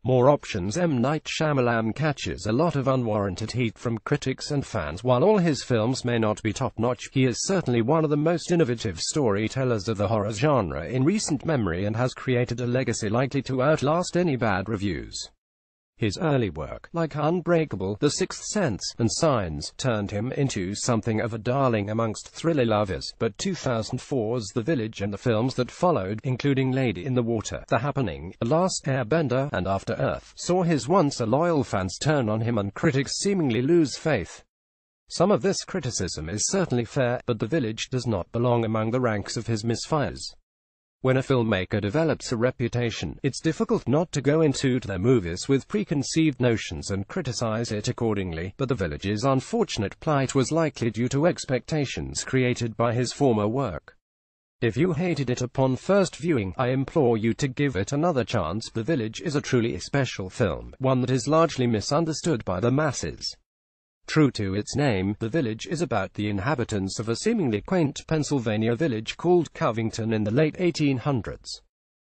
more options. M. Night Shyamalan catches a lot of unwarranted heat from critics and fans. While all his films may not be top-notch, he is certainly one of the most innovative storytellers of the horror genre in recent memory and has created a legacy likely to outlast any bad reviews. His early work, like Unbreakable, The Sixth Sense, and Signs, turned him into something of a darling amongst thriller lovers, but 2004's The Village and the films that followed, including Lady in the Water, The Happening, The Last Airbender, and After Earth, saw his once loyal fans turn on him and critics seemingly lose faith. Some of this criticism is certainly fair, but The Village does not belong among the ranks of his misfires. When a filmmaker develops a reputation, it's difficult not to go into their movies with preconceived notions and criticize it accordingly, but The Village's unfortunate plight was likely due to expectations created by his former work. If you hated it upon first viewing, I implore you to give it another chance. The Village is a truly special film, one that is largely misunderstood by the masses. True to its name, The Village is about the inhabitants of a seemingly quaint Pennsylvania village called Covington in the late 1800s.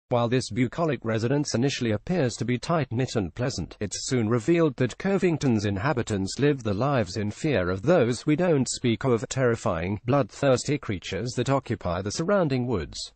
While this bucolic residence initially appears to be tight-knit and pleasant, it's soon revealed that Covington's inhabitants live their lives in fear of those we don't speak of, terrifying, bloodthirsty creatures that occupy the surrounding woods.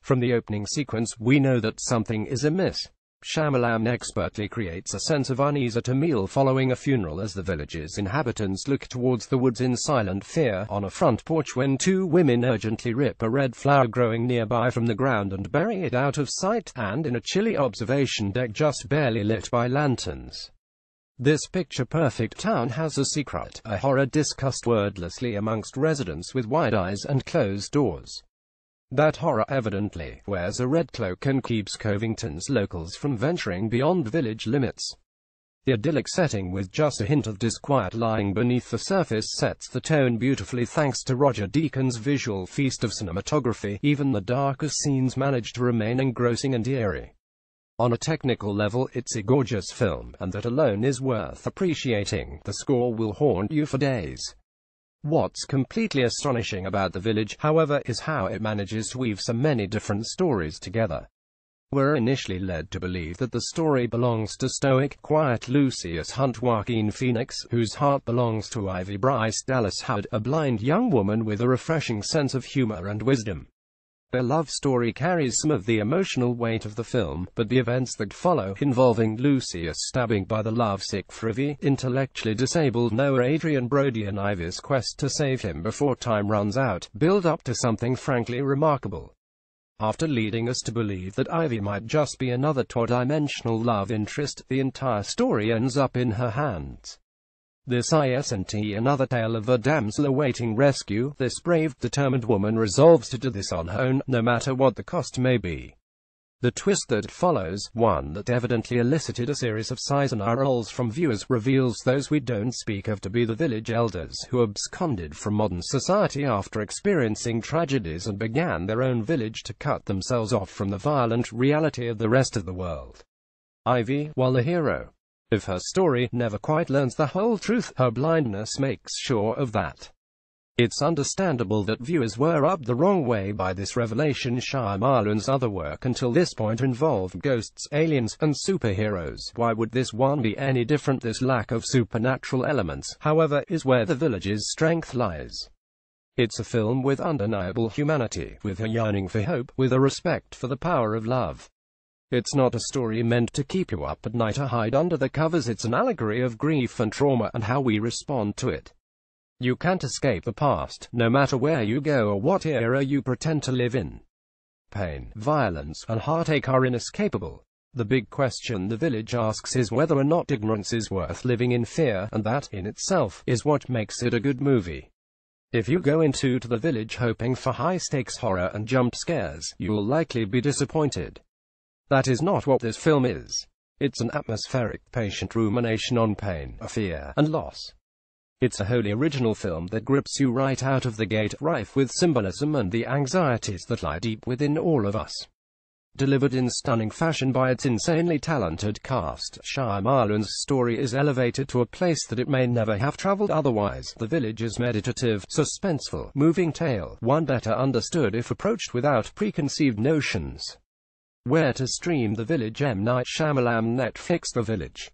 From the opening sequence, we know that something is amiss. Shyamalan expertly creates a sense of unease at a meal following a funeral as the village's inhabitants look towards the woods in silent fear, on a front porch when two women urgently rip a red flower growing nearby from the ground and bury it out of sight, and in a chilly observation deck just barely lit by lanterns. This picture-perfect town has a secret, a horror discussed wordlessly amongst residents with wide eyes and closed doors. That horror evidently wears a red cloak and keeps Covington's locals from venturing beyond village limits. The idyllic setting with just a hint of disquiet lying beneath the surface sets the tone beautifully thanks to Roger Deakins' visual feast of cinematography. Even the darkest scenes manage to remain engrossing and eerie. On a technical level, it's a gorgeous film, and that alone is worth appreciating. The score will haunt you for days. What's completely astonishing about The Village, however, is how it manages to weave so many different stories together. We're initially led to believe that the story belongs to stoic, quiet Lucius Hunt Joaquin Phoenix, whose heart belongs to Ivy Bryce Dallas Howard, a blind young woman with a refreshing sense of humor and wisdom. Their love story carries some of the emotional weight of the film, but the events that follow, involving Lucius stabbing by the lovesick Ivy, intellectually disabled Noah Adrian Brody and Ivy's quest to save him before time runs out, build up to something frankly remarkable. After leading us to believe that Ivy might just be another two-dimensional love interest, the entire story ends up in her hands. This isn't another tale of a damsel awaiting rescue. This brave, determined woman resolves to do this on her own, no matter what the cost may be. The twist that follows, one that evidently elicited a series of sighs and eye-rolls from viewers, reveals those we don't speak of to be the village elders who absconded from modern society after experiencing tragedies and began their own village to cut themselves off from the violent reality of the rest of the world. Ivy, while the hero of her story, never quite learns the whole truth. Her blindness makes sure of that. It's understandable that viewers were rubbed the wrong way by this revelation. Shyamalan's other work until this point involved ghosts, aliens, and superheroes. Why would this one be any different? This lack of supernatural elements, however, is where The Village's strength lies. It's a film with undeniable humanity, with a yearning for hope, with a respect for the power of love. It's not a story meant to keep you up at night or hide under the covers. It's an allegory of grief and trauma, and how we respond to it. You can't escape the past, no matter where you go or what era you pretend to live in. Pain, violence, and heartache are inescapable. The big question The Village asks is whether or not ignorance is worth living in fear, and that, in itself, is what makes it a good movie. If you go into The Village hoping for high-stakes horror and jump scares, you'll likely be disappointed. That is not what this film is. It's an atmospheric, patient rumination on pain, fear, and loss. It's a wholly original film that grips you right out of the gate, rife with symbolism and the anxieties that lie deep within all of us. Delivered in stunning fashion by its insanely talented cast, Shyamalan's story is elevated to a place that it may never have traveled otherwise. The Village's meditative, suspenseful, moving tale, one better understood if approached without preconceived notions. Where to stream The Village? M. Night Shyamalan. Netflix. The Village